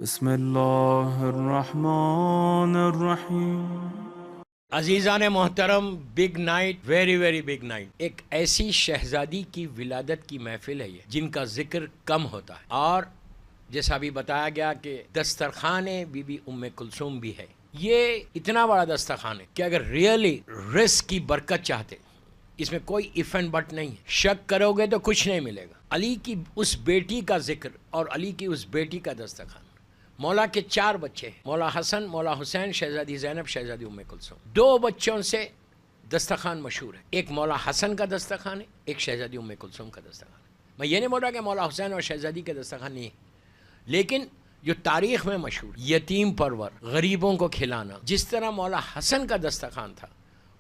بسم اللہ الرحمن الرحیم۔ عزیزان محترم، big night, very very big night. ایک ایسی شہزادی کی ولادت کی محفل ہے یہ جن کا ذکر کم ہوتا ہے، اور جیسا بھی بتایا گیا کہ دسترخوان بی بی ام کلثوم بھی ہے۔ یہ اتنا بڑا دسترخوان ہے کہ اگر ریئلی رزق کی برکت چاہتے، اس میں کوئی اف اینڈ بٹ نہیں ہے، شک کرو گے تو کچھ نہیں ملے گا۔ علی کی اس بیٹی کا ذکر اور علی کی اس بیٹی کا دسترخوان۔ مولا کے 4 بچے ہیں، مولا حسن، مولا حسین، شہزادی زینب، شہزادی ام کلثوم۔ 2 بچوں سے دسترخوان مشہور ہے، ایک مولا حسن کا دسترخوان ہے، ایک شہزادی ام کلثوم کا دسترخوان ہے۔ میں یہ نہیں بول رہا کہ مولا حسین اور شہزادی کے دسترخوان نہیں ہے، لیکن جو تاریخ میں مشہور، یتیم پرور، غریبوں کو کھلانا، جس طرح مولا حسن کا دسترخوان تھا،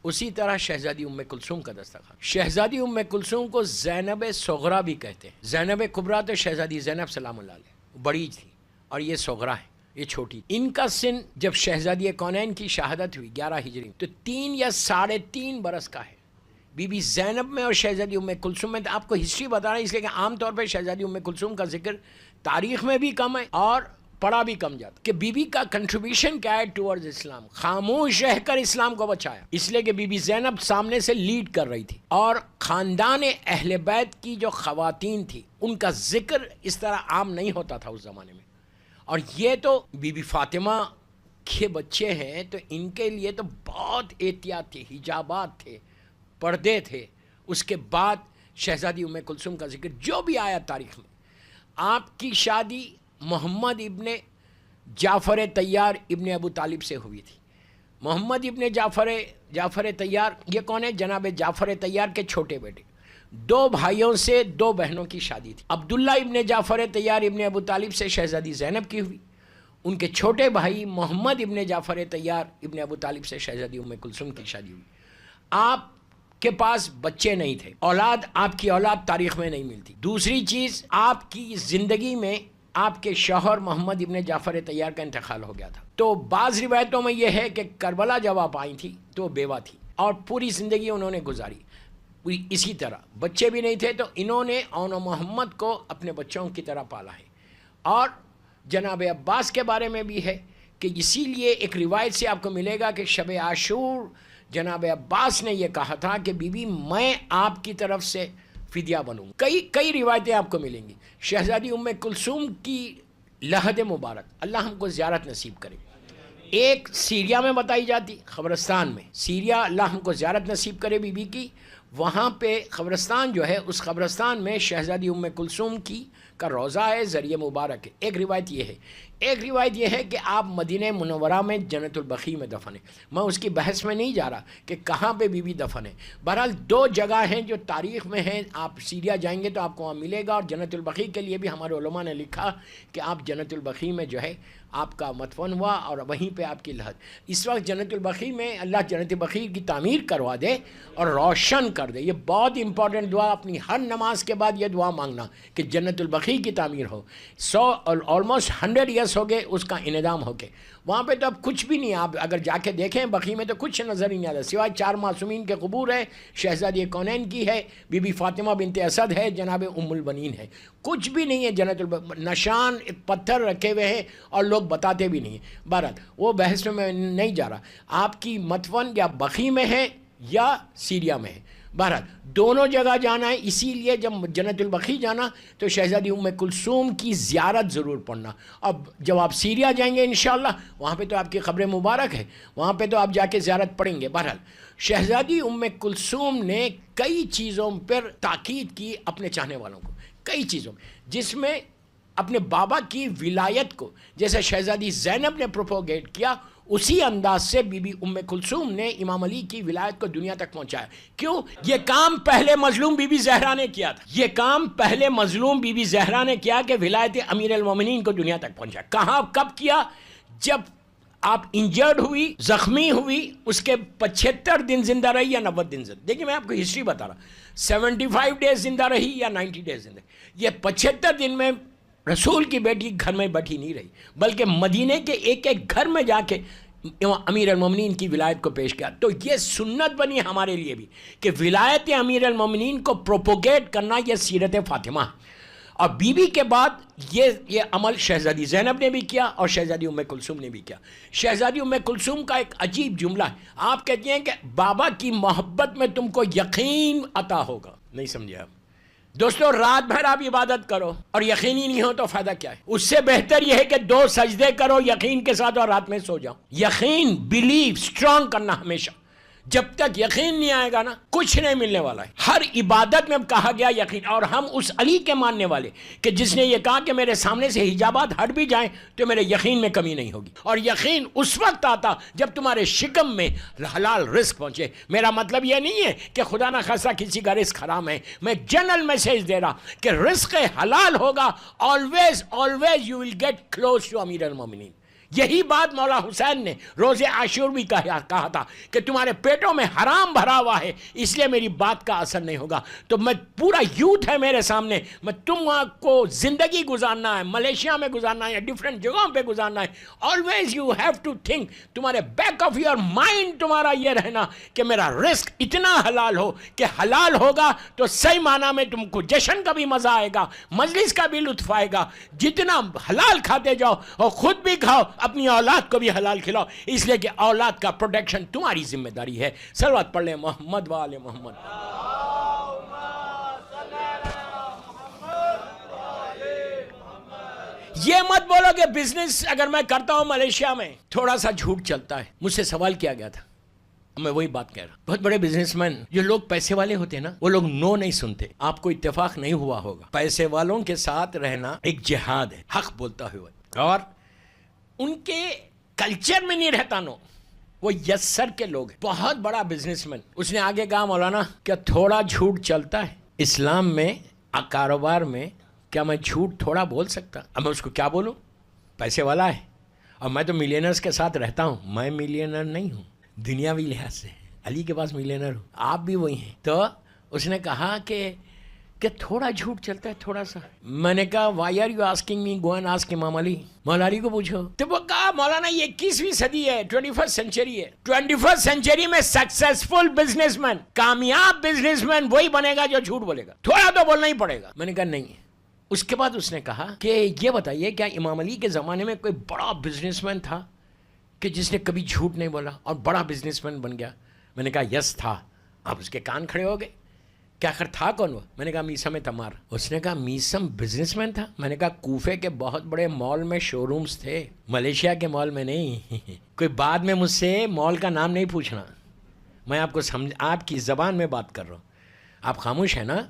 اسی طرح شہزادی ام کلثوم کا دسترخوان۔ شہزادی ام کلثوم کو زینب صغرا بھی کہتے ہیں۔ زینب کبریٰ تو شہزادی زینب سلام اللہ علیہ بڑی تھی، اور یہ صغرا ہے، یہ چھوٹی۔ ان کا سن جب شہزادی کونین کی شہادت ہوئی 11 ہجری تو 3 یا 3.5 برس کا ہے۔ بی بی زینب میں اور شہزادی ام کلثوم میں آپ کو ہسٹری بتا رہا ہے، اس لیے کہ عام طور پہ شہزادی ام کلثوم کا ذکر تاریخ میں بھی کم ہے اور پڑھا بھی کم جاتا کہ بی بی کا کنٹریبیوشن کیا ہے ٹورڈز اسلام۔ خاموش رہ کر اسلام کو بچایا، اس لیے کہ بی بی زینب سامنے سے لیڈ کر رہی تھی، اور خاندان اہل بیت کی جو خواتین تھی ان کا ذکر اس طرح عام نہیں ہوتا تھا اس زمانے میں۔ اور یہ تو بی بی فاطمہ کے بچے ہیں، تو ان کے لیے تو بہت احتیاط تھی، حجابات تھے، پردے تھے۔ اس کے بعد شہزادی ام کلثوم کا ذکر جو بھی آیا تاریخ میں۔ آپ کی شادی محمد ابن جعفر طیار ابن ابو طالب سے ہوئی تھی۔ محمد ابن جعفر طیار یہ کون ہے؟ جناب جعفر طیار کے چھوٹے بیٹے۔ 2 بھائیوں سے 2 بہنوں کی شادی تھی۔ عبداللہ ابن جعفر طیار ابن ابو طالب سے شہزادی زینب کی ہوئی۔ ان کے چھوٹے بھائی محمد ابن جعفر طیار ابن ابو طالب سے شہزادی ام کلثوم کی شادی ہوئی۔ آپ کے پاس بچے نہیں تھے، اولاد، آپ کی اولاد تاریخ میں نہیں ملتی۔ دوسری چیز، آپ کی زندگی میں آپ کے شوہر محمد ابن جعفر طیار کا انتقال ہو گیا تھا۔ تو بعض روایتوں میں یہ ہے کہ کربلا جب آپ آئی تھی تو بیوہ تھی، اور پوری زندگی انہوں نے گزاری اسی طرح۔ بچے بھی نہیں تھے، تو انہوں نے اون محمد کو اپنے بچوں کی طرح پالا ہے۔ اور جناب عباس کے بارے میں بھی ہے کہ اسی لیے ایک روایت سے آپ کو ملے گا کہ شب عاشور جناب عباس نے یہ کہا تھا کہ بی بی میں آپ کی طرف سے فدیہ بنوں۔ کئی روایتیں آپ کو ملیں گی۔ شہزادی ام کلثوم کی لحد مبارک اللہ ہم کو زیارت نصیب کرے۔ ایک سیریا میں بتائی جاتی، قبرستان میں، سیریا اللہ ہم کو زیارت نصیب کرے بی بی کی۔ وہاں پہ قبرستان جو ہے، اس قبرستان میں شہزادی ام کلثوم کی کا روضہ ہے، ذریعہ مبارک ہے۔ ایک روایت یہ ہے، ایک روایت یہ ہے کہ آپ مدینہ منورہ میں جنت البقیع میں دفن ہیں۔ میں اس کی بحث میں نہیں جا رہا کہ کہاں پہ بی بی دفن ہے۔ بہرحال 2 جگہ ہیں جو تاریخ میں ہیں، آپ سیریا جائیں گے تو آپ کو وہاں ملے گا، اور جنت البقیع کے لیے بھی ہمارے علماء نے لکھا کہ آپ جنت البقیع میں جو ہے آپ کا مدفن ہوا، اور وہیں پہ آپ کی لحد۔ اس وقت جنت البقیع میں اللہ جنت البقیع کی تعمیر کروا دے اور روشن کر دے۔ یہ بہت امپورٹنٹ دعا، اپنی ہر نماز کے بعد یہ دعا مانگنا کہ جنت البقیع کی تعمیر ہو۔ آلموسٹ 100 ایئرس ہو گئے اس کا انہدام ہو کے۔ وہاں پہ تو اب کچھ بھی نہیں، آپ اگر جا کے دیکھیں بقیع میں تو کچھ نظر ہی نہیں آتا، سوائے 4 معصومین کے قبور ہے، شہزادی کونین کی ہے، بی بی فاطمہ بنت اسد ہے، جناب ام البنین ہے، کچھ بھی نہیں ہے جنت نشان پتھر رکھے ہوئے ہیں، اور لوگ بتاتے بھی نہیں ہیں۔ بہرحال وہ بحث میں نہیں جا رہا۔ آپ کی مدفن یا بقیع میں ہے یا سیریا میں ہے، بہرحال دونوں جگہ جانا ہے۔ اسی لیے جب جنت البقیع جانا تو شہزادی ام کلثوم کی زیارت ضرور پڑھنا۔ اب جب آپ سیریا جائیں گے انشاءاللہ، وہاں پہ تو آپ کی قبر مبارک ہے، وہاں پہ تو آپ جا کے زیارت پڑھیں گے۔ بہرحال شہزادی ام کلثوم نے کئی چیزوں پر تاکید کی اپنے چاہنے والوں کو، کئی چیزوں جس میں اپنے بابا کی ولایت کو جیسے شہزادی زینب نے پروپوگیٹ کیا، اسی انداز سے بی بی ام کلثوم نے امام علی کی ولایت کو دنیا تک پہنچایا۔ کیوں؟ یہ کام پہلے مظلوم بی بی زہرا نے کیا تھا، یہ کام پہلے مظلوم بی بی زہرا نے کیا کہ ولایت امیر المومنین کو دنیا تک پہنچایا۔ کہاں، کب کیا؟ جب آپ انجرڈ ہوئی، زخمی ہوئی، اس کے 75 دن زندہ رہی یا 90 دن زندہ۔ دیکھیں میں آپ کو ہسٹری بتا رہا، 75 ڈیز زندہ رہی یا 90 ڈیز زندہ۔ یہ 75 دن میں رسول کی بیٹی گھر میں بیٹھی نہیں رہی، بلکہ مدینے کے ایک گھر میں جا کے امیر المومنین کی ولایت کو پیش کیا۔ تو یہ سنت بنی ہمارے لیے بھی کہ ولایت امیر المومنین کو پروپوگیٹ کرنا، یہ سیرت فاطمہ ہے۔ اور بیوی کے بعد یہ عمل شہزادی زینب نے بھی کیا اور شہزادی ام کلثوم نے بھی کیا. شہزادی ام کلثوم کا ایک عجیب جملہ ہے. آپ کہتی ہیں کہ بابا کی محبت میں تم کو یقین عطا ہوگا. نہیں سمجھے آپ دوستو؟ رات بھر آپ عبادت کرو اور یقینی نہیں ہو تو فائدہ کیا ہے؟ اس سے بہتر یہ ہے کہ 2 سجدے کرو یقین کے ساتھ اور رات میں سو جاؤ. یقین، بیلیو اسٹرانگ کرنا ہمیشہ. جب تک یقین نہیں آئے گا نا کچھ نہیں ملنے والا ہے. ہر عبادت میں کہا گیا یقین. اور ہم اس علی کے ماننے والے کہ جس نے یہ کہا کہ میرے سامنے سے حجابات ہٹ بھی جائیں تو میرے یقین میں کمی نہیں ہوگی. اور یقین اس وقت آتا جب تمہارے شکم میں حلال رزق پہنچے. میرا مطلب یہ نہیں ہے کہ خدا نہ خاصہ کسی کا رزق حرام ہے. میں جنرل میسج دے رہا کہ رزق حلال ہوگا. Always always you will get close to امیر المومنین. یہی بات مولا حسین نے روز عاشور بھی کہا تھا کہ تمہارے پیٹوں میں حرام بھرا ہوا ہے اس لیے میری بات کا اثر نہیں ہوگا. تو میں پورا یوتھ ہے میرے سامنے. میں تم کو زندگی گزارنا ہے، ملیشیا میں گزارنا ہے یا ڈفرینٹ جگہوں پہ گزارنا ہے. Always you have to think. تمہارے بیک آف یور مائنڈ تمہارا یہ رہنا کہ میرا رزق اتنا حلال ہو کہ حلال ہوگا تو صحیح معنی میں تم کو جشن کا بھی مزہ آئے گا، مجلس کا بھی لطف آئے گا. جتنا حلال کھاتے جاؤ اور خود بھی کھاؤ، اپنی اولاد کو بھی حلال کھلاؤ. اس لیے کہ اولاد کا پروٹیکشن تمہاری ذمہ داری ہے. صلوات پڑھ لیں محمد و آل محمد. یہ مت بولو کہ بزنس اگر میں کرتا ہوں ملیشیا میں تھوڑا سا جھوٹ چلتا ہے. مجھ سے سوال کیا گیا تھا، میں وہی بات کہہ رہا ہوں. بہت بڑے بزنس مین جو لوگ پیسے والے ہوتے ہیں نا وہ لوگ نو نہیں سنتے. آپ کو اتفاق نہیں ہوا ہوگا، پیسے والوں کے ساتھ رہنا ایک جہاد ہے، حق بولتا ہوا. اور ان کے کلچر میں نہیں رہتا نو. وہ یسر کے لوگ ہیں. بہت بڑا بزنس مین. اس نے آگے کہا مولانا کیا تھوڑا جھوٹ چلتا ہے اسلام میں؟ کاروبار میں کیا میں جھوٹ تھوڑا بول سکتا؟ اب میں اس کو کیا بولوں؟ پیسے والا ہے اور میں تو ملینرز کے ساتھ رہتا ہوں. میں ملینر نہیں ہوں دنیاوی لحاظ سے، علی کے پاس ملینر ہوں، آپ بھی وہی ہیں. تو اس نے کہا کہ تھوڑا جھوٹ چلتا ہے تھوڑا سا. میں نے کہا why are you asking me? Go and ask Imam Ali. مولا علی کو پوچھو. تو وہ کہا مولانا یہ 21ویں صدی ہے، 21st سینچری ہے. 21st سینچری میں سکسیسفل بزنس مین، کامیاب بزنس مین وہی بنے گا جو جھوٹ بولے گا. تھوڑا تو بولنا ہی پڑے گا. میں نے کہا نہیں. اس کے بعد اس نے کہا کہ یہ بتائیے کیا امام علی کے زمانے میں کوئی بڑا بزنس مین تھا کہ جس نے کبھی جھوٹ نہیں بولا اور بڑا بزنس مین بن گیا؟ میں نے کہا یس تھا. اب اس کے کان کھڑے ہو گئے. کیا آخر تھا کون وہ؟ میں نے کہا میسم تمار. اس نے کہا میسم بزنس مین تھا؟ میں نے کہا کوفے کے بہت بڑے مال میں شو رومز تھے، ملیشیا کے مال میں نہیں. کوئی بعد میں مجھ سے مال کا نام نہیں پوچھنا. میں آپ کو آپ کی زبان میں بات کر رہا ہوں. آپ خاموش ہیں نا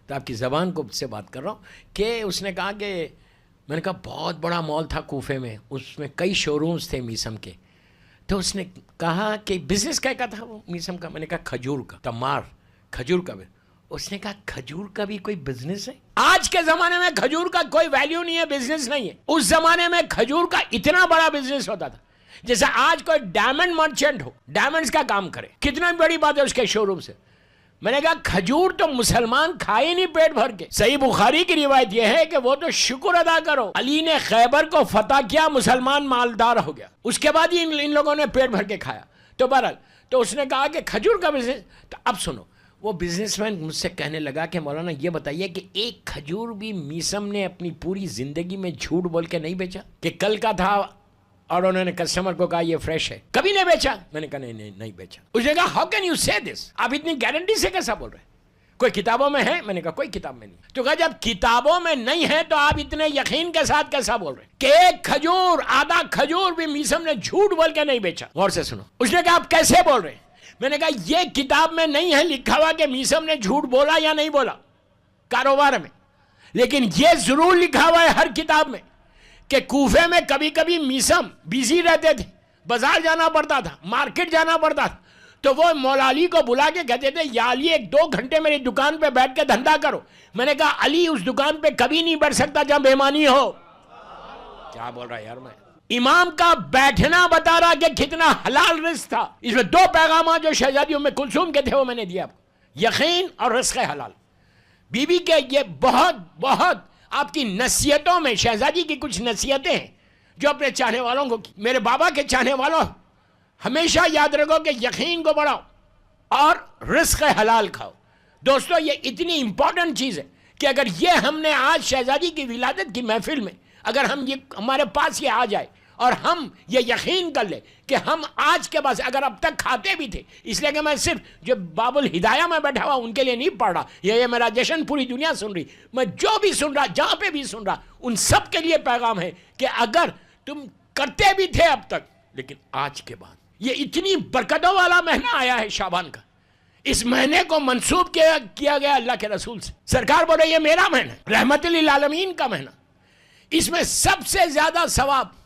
تو آپ کی زبان کو سے بات کر رہا ہوں. کہ اس نے کہا کہ میں نے کہا بہت بڑا مال تھا کوفے میں، اس میں کئی شو رومز تھے میسم کے. تو اس نے کہا کہ بزنس کیا تھا وہ میسم کا؟ میں نے کہا کھجور کا. تمار، کھجور کا. اس نے کہا کھجور کا بھی کوئی بزنس ہے؟ آج کے زمانے میں کھجور کا کوئی ویلیو نہیں ہے، بزنس نہیں ہے. اس زمانے میں کھجور کا اتنا بڑا بزنس ہوتا تھا جیسے آج کوئی ڈائمنڈ مرچنٹ ہو، ڈائمنڈز کا کام کرے. کتنا بڑی بات ہے اس کے شو روم سے. میں نے کہا کھجور تو مسلمان کھائے نہیں پیٹ بھر کے. صحیح بخاری کی روایت یہ ہے کہ وہ تو شکر ادا کرو علی نے خیبر کو فتح کیا، مسلمان مالدار ہو گیا، اس کے بعد ہی ان لوگوں نے پیٹ بھر کے کھایا. تو بہرحال تو اس نے کہا کہ کھجور کا بزنس. تو اب سنو، وہ بزنس مین مجھ سے کہنے لگا کہ مولانا یہ بتائیے کہ ایک کھجور بھی میسم نے اپنی پوری زندگی میں جھوٹ بول کے نہیں بیچا؟ کہ کل کا تھا اور انہوں نے کسٹمر کو کہا یہ فریش ہے، کبھی نہیں بیچا؟ میں نے کہا نہیں بیچا. اس نے کہا ہاؤ کین یو سے دس؟ آپ اتنی گارنٹی سے کیسا بول رہے ہیں؟ کوئی کتابوں میں ہے؟ میں نے کہا کوئی کتاب میں نہیں. تو کہا جب کتابوں میں نہیں ہے تو آپ اتنے یقین کے ساتھ کیسا بول رہے ہیں کہ ایک کھجور، آدھا کھجور بھی میسم نے جھوٹ بول کے نہیں بیچا؟ غور سے سنو. اس نے کہا آپ کیسے بول رہے ہیں؟ میں نے کہا یہ کتاب میں نہیں ہے لکھا ہوا کہ میسم نے جھوٹ بولا یا نہیں بولا کاروبار میں، لیکن یہ ضرور لکھا ہوا ہے ہر کتاب میں کہ کوفے میں کبھی کبھی میسم بیزی رہتے تھے، بازار جانا پڑتا تھا، مارکیٹ جانا پڑتا تھا. تو وہ مولا علی کو بلا کے کہتے تھے یا علی 1-2 گھنٹے میری دکان پہ بیٹھ کے دھندا کرو. میں نے کہا علی اس دکان پہ کبھی نہیں بیٹھ سکتا جب مہمانی ہو. کیا بول رہا ہے یار؟ میں امام کا بیٹھنا بتا رہا کہ کتنا حلال رزق تھا. اس میں 2 پیغامات جو شہزادی ام کلثوم کے تھے وہ میں نے دیا آپ کو، یقین اور رزق حلال. بی بی کے یہ بہت آپ کی نصیحتوں میں شہزادی کی کچھ نصیحتیں ہیں جو اپنے چاہنے والوں کو کی. میرے بابا کے چاہنے والوں ہمیشہ یاد رکھو کہ یقین کو بڑھاؤ اور رزق حلال کھاؤ. دوستو یہ اتنی امپورٹنٹ چیز ہے کہ اگر یہ ہم نے آج شہزادی کی ولادت کی محفل میں اگر ہم یہ ہمارے پاس یہ آ جائے اور ہم یہ یقین کر لیں کہ ہم آج کے بعد اگر اب تک کھاتے بھی تھے، اس لیے کہ میں صرف جو باب الہدایہ میں بیٹھا ہوا ان کے لیے نہیں پڑھ رہا، یہ میرا جشن پوری دنیا سن رہی، میں جو بھی سن رہا جہاں پہ بھی سن رہا ان سب کے لیے پیغام ہے کہ اگر تم کرتے بھی تھے اب تک، لیکن آج کے بعد یہ اتنی برکتوں والا مہینہ آیا ہے شعبان کا، اس مہینے کو منسوب کیا گیا اللہ کے رسول سے، سرکار بولے یہ میرا مہینہ ہے، رحمت للعالمین کا مہینہ، اس میں سب سے زیادہ ثواب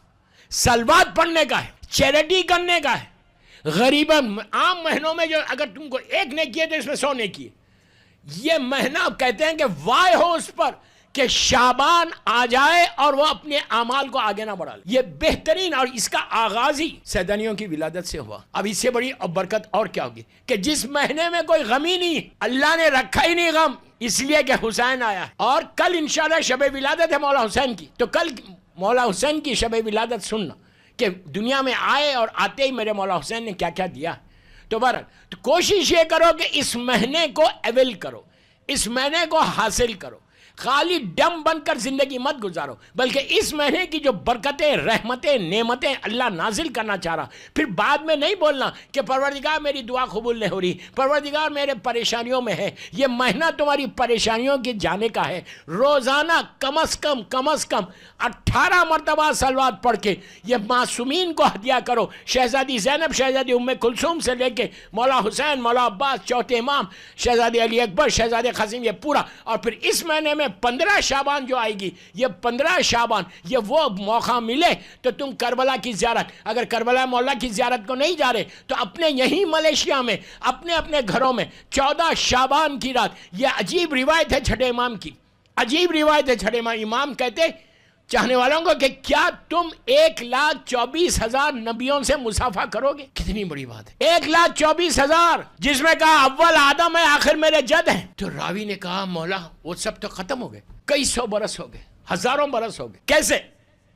صلوات پڑھنے کا ہے، چیریٹی کرنے کا ہے، غریباں عام مہینوں میں جو اگر تم کو ایک نیکی ہے تو اس میں 100 نیکی ہے، یہ مہینہ کہتے ہیں کہ وائے ہو اس پر کہ شعبان آ جائے اور وہ اپنے اعمال کو آگے نہ بڑھا لے، یہ بہترین، اور اس کا آغاز ہی سیدانیوں کی ولادت سے ہوا۔ اب اس سے بڑی برکت اور کیا ہوگی کہ جس مہینے میں کوئی غم ہی نہیں، اللہ نے رکھا ہی نہیں غم، اس لیے کہ حسین آیا ہے، اور کل انشاءاللہ شب ولادت ہے مولا حسین کی، تو کل مولا حسین کی شب ولادت سننا کہ دنیا میں آئے اور آتے ہی میرے مولا حسین نے کیا کیا دیا۔ تو بہرحال تو کوشش یہ کرو کہ اس مہینے کو اویل کرو، اس مہینے کو حاصل کرو، خالی ڈم بن کر زندگی مت گزارو، بلکہ اس مہینے کی جو برکتیں، رحمتیں، نعمتیں اللہ نازل کرنا چاہ رہا، پھر بعد میں نہیں بولنا کہ پروردگار میری دعا قبول نہیں ہو رہی، پروردگار میرے پریشانیوں میں ہے۔ یہ مہینہ تمہاری پریشانیوں کے جانے کا ہے۔ روزانہ کم از کم 18 مرتبہ صلوات پڑھ کے یہ معصومین کو ہدیہ کرو، شہزادی زینب، شہزادی ام کلثوم سے لے کے مولا حسین، مولا عباس، چوتھے امام، شہزادی علی اکبر، شہزادی قاسم، یہ پورا۔ اور پھر اس مہینے میں 15 شعبان جو آئے گی، یہ 15 شعبان یہ وہ موقع ملے تو تم کربلا کی زیارت، اگر کربلا مولا کی زیارت کو نہیں جا رہے تو اپنے یہیں ملیشیا میں اپنے گھروں میں 14 شعبان کی رات، یہ عجیب روایت ہے چھٹے امام کی، عجیب روایت ہے چھٹے امام کہتے چاہنے والوں کو کہ کیا تم 1,24,000 نبیوں سے مصافحہ کرو گے؟ کتنی بڑی بات ہے، 1,24,000، جس میں کہا اول آدم ہے آخر میرے جد ہیں۔ تو راوی نے کہا مولا وہ سب تو ختم ہو گئے، کئی سو برس ہو گئے، ہزاروں برس ہو گئے، کیسے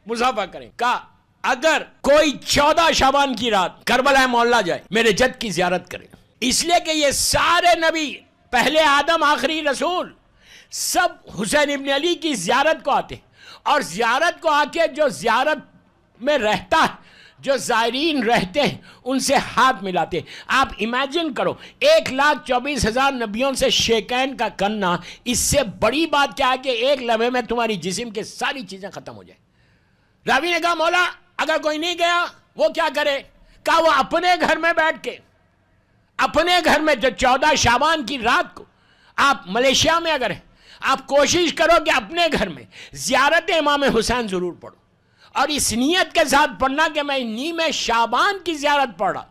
مصافحہ کریں؟ کہا اگر کوئی 14 شعبان کی رات کربلا مولا جائے میرے جد کی زیارت کرے، اس لیے کہ یہ سارے نبی پہلے آدم آخری رسول سب حسین ابن علی کی زیارت کو آتے، اور زیارت کو آ کے جو زیارت میں رہتا ہے، جو زائرین رہتے ہیں ان سے ہاتھ ملاتے۔ آپ امیجن کرو 1,24,000 نبیوں سے شیکین کا کرنا، اس سے بڑی بات کیا ہے کہ ایک لمحے میں تمہاری جسم کے ساری چیزیں ختم ہو جائیں۔ راوی نے کہا مولا اگر کوئی نہیں گیا وہ کیا کرے؟ کہا وہ اپنے گھر میں بیٹھ کے، اپنے گھر میں جو 14 شعبان کی رات کو آپ ملیشیا میں اگر ہیں، آپ کوشش کرو کہ اپنے گھر میں زیارت امام حسین ضرور پڑھو، اور اس نیت کے ساتھ پڑھنا کہ میں نیم شعبان کی زیارت پڑھ رہا،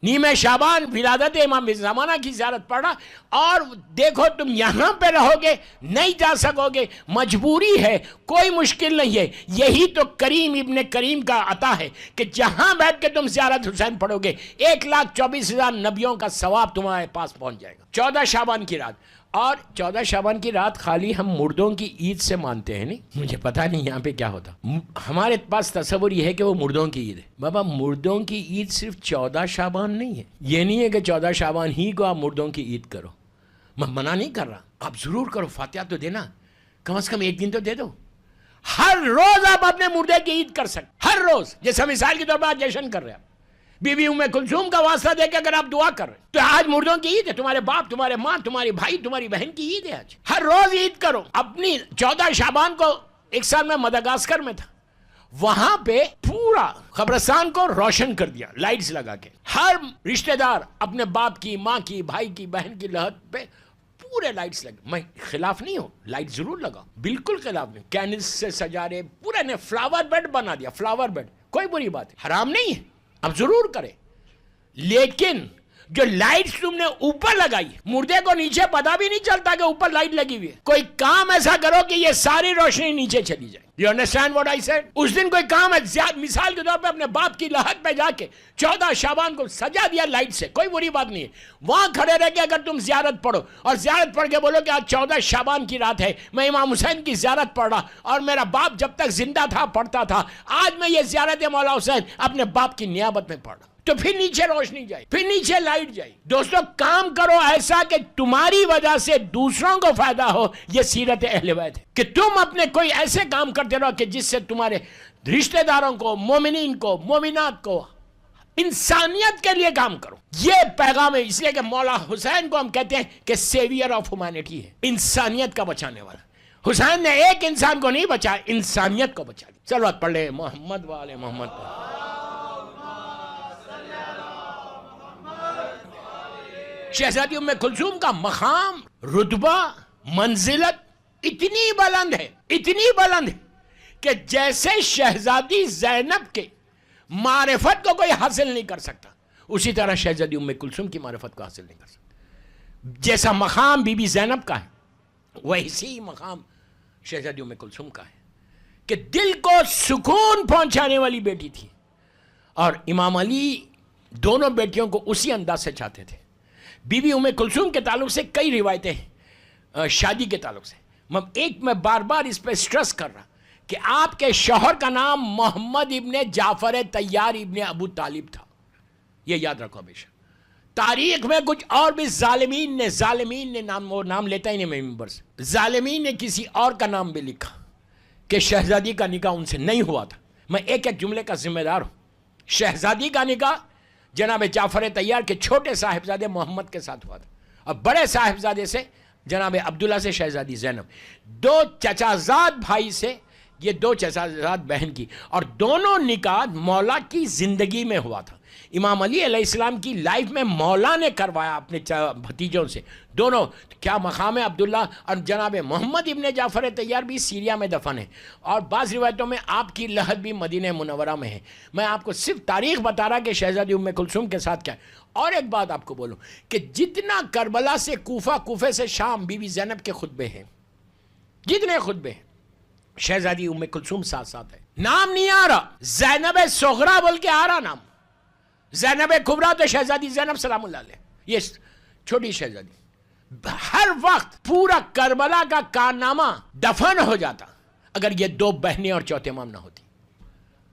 نیم شعبان ولادت امام زمانہ کی زیارت پڑھ رہا، اور دیکھو تم یہاں پہ رہو گے نہیں جا سکو گے، مجبوری ہے، کوئی مشکل نہیں ہے، یہی تو کریم ابن کریم کا عطا ہے کہ جہاں بیٹھ کے تم زیارت حسین پڑھو گے 1,24,000 نبیوں کا ثواب تمہارے پاس پہنچ جائے گا۔ 14 شعبان کی رات، اور 14 شعبان کی رات خالی ہم مردوں کی عید سے مانتے ہیں، نہیں مجھے پتہ نہیں یہاں پہ کیا ہوتا، ہمارے پاس تصور یہ ہے کہ وہ مردوں کی عید ہے۔ بابا مردوں کی عید صرف 14 شعبان نہیں ہے، یہ نہیں ہے کہ 14 شعبان ہی کو آپ مردوں کی عید کرو، میں منع نہیں کر رہا، آپ ضرور کرو، فاتحہ تو دینا، کم از کم ایک دن تو دے دو، ہر روز آپ اپنے مردے کی عید کر سکتے، ہر روز، جیسے مثال کے طور پر آج جشن کر رہے ہیں، بی بی ام کلثوم کا واسطہ دے کے اگر آپ دعا کر رہے ہیں تو آج مردوں کی عید ہے، تمہارے باپ، تمہارے ماں، تمہارے بھائی، تمہاری بہن کی عید ہے آج، ہر روز عید کرو۔ اپنی 14 شعبان کو ایک سال میں مدغاسکر میں تھا، وہاں پہ پورا قبرستان کو روشن کر دیا لائٹس لگا کے، ہر رشتہ دار اپنے باپ کی، ماں کی، بھائی کی، بہن کی لحد پہ پورے لائٹس لگے۔ میں خلاف نہیں ہوں، لائٹ ضرور لگاؤ، بالکل خلاف نہیں، کینڈلز سے سجا رہے، پورے نے فلاور بیڈ بنا دیا، فلاور بیڈ، کوئی بری بات ہے، حرام نہیں ہے، اب ضرور کرے، لیکن جو لائٹس تم نے اوپر لگائی، مردے کو نیچے پتا بھی نہیں چلتا کہ اوپر لائٹ لگی ہوئی ہے، کوئی کام ایسا کرو کہ یہ ساری روشنی نیچے چلی جائے۔ You understand what I said؟ اس دن کوئی کام ہے، مثال کے طور پہ اپنے باپ کی لحد پہ جا کے 14 شعبان کو سجا دیا لائٹ سے، کوئی بری بات نہیں ہے، وہاں کھڑے رہ کے اگر تم زیارت پڑھو اور زیارت پڑھ کے بولو کہ آج 14 شعبان کی رات ہے، میں امام حسین کی زیارت پڑھ رہا اور میرا باپ جب تک زندہ تھا پڑھتا تھا، آج میں یہ زیارت مولا حسین اپنے باپ کی نیابت میں پڑھ رہا، تو پھر نیچے روشنی جائے، پھر نیچے لائٹ جائے. دوستو کام کرو ایسا کہ تمہاری وجہ سے دوسروں کو فائدہ ہو. یہ سیرت اہل بیت ہے کہ تم اپنے کوئی ایسے کام کرتے رہو کہ جس سے تمہارے رشتہ داروں کو، مومنین کو، مومنات کو، انسانیت کے لیے کام کرو. یہ پیغام ہے. اس لیے کہ مولا حسین کو ہم کہتے ہیں کہ سیویئر آف ہیومینٹی ہے، انسانیت کا بچانے والا. حسین نے ایک انسان کو نہیں بچایا، انسانیت کو بچا لیا. چلو پڑھ لے محمد والے محمد پر. شہزادی ام کلثوم کا مقام، رتبہ، منزلت اتنی بلند ہے، اتنی بلند ہے کہ جیسے شہزادی زینب کے معرفت کو کوئی حاصل نہیں کر سکتا، اسی طرح شہزادی ام کلثوم کی معرفت کو حاصل نہیں کر سکتا. جیسا مقام بی بی زینب کا ہے ویسی مقام شہزادی ام کلثوم کا ہے کہ دل کو سکون پہنچانے والی بیٹی تھی. اور امام علی دونوں بیٹیوں کو اسی انداز سے چاہتے تھے. بی بی ام کلثوم کے تعلق سے کئی روایتیں ہیں شادی کے تعلق سے. میں بار بار اس پہ سٹریس کر رہا کہ آپ کے شوہر کا نام محمد ابن جعفر طیار ابن ابو طالب تھا. یہ یاد رکھو ہمیشہ. تاریخ میں کچھ اور بھی ظالمین نے نام لیتا ہی نہیں میں ممبر سے. ظالمین نے کسی اور کا نام بھی لکھا کہ شہزادی کا نکاح ان سے نہیں ہوا تھا. میں ایک ایک جملے کا ذمہ دار ہوں. شہزادی کا نکاح جناب جعفر طیار کے چھوٹے صاحبزادے محمد کے ساتھ ہوا تھا، اور بڑے صاحبزادے سے جناب عبداللہ سے شہزادی زینب. دو چچازاد بھائی سے یہ دو چچازاد بہن کی، اور دونوں نکاح مولا کی زندگی میں ہوا تھا. امام علی علیہ السلام کی لائف میں مولا نے کروایا اپنے بھتیجوں سے. دونوں کیا مقام ہے. عبداللہ اور جناب محمد ابن جعفر طیار بھی سیریا میں دفن ہے، اور بعض روایتوں میں آپ کی لحد بھی مدینہ منورہ میں ہے. میں آپ کو صرف تاریخ بتا رہا کہ شہزادی ام کلثوم کے ساتھ کیا ہے. اور ایک بات آپ کو بولوں کہ جتنا کربلا سے کوفہ، کوفے سے شام بی بی زینب کے خطبے ہیں، جتنے خطبے ہیں شہزادی ام کلثوم ساتھ ساتھ ہے. نام نہیں آ رہا، زینب صغرا بول کے آ رہا نام. زینب کبریٰ تو شہزادی زینب سلام اللہ علیہ، یہ چھوٹی شہزادی. ہر وقت پورا کربلا کا کارنامہ دفن ہو جاتا اگر یہ دو بہنیں اور چوتھے امام نہ ہوتی.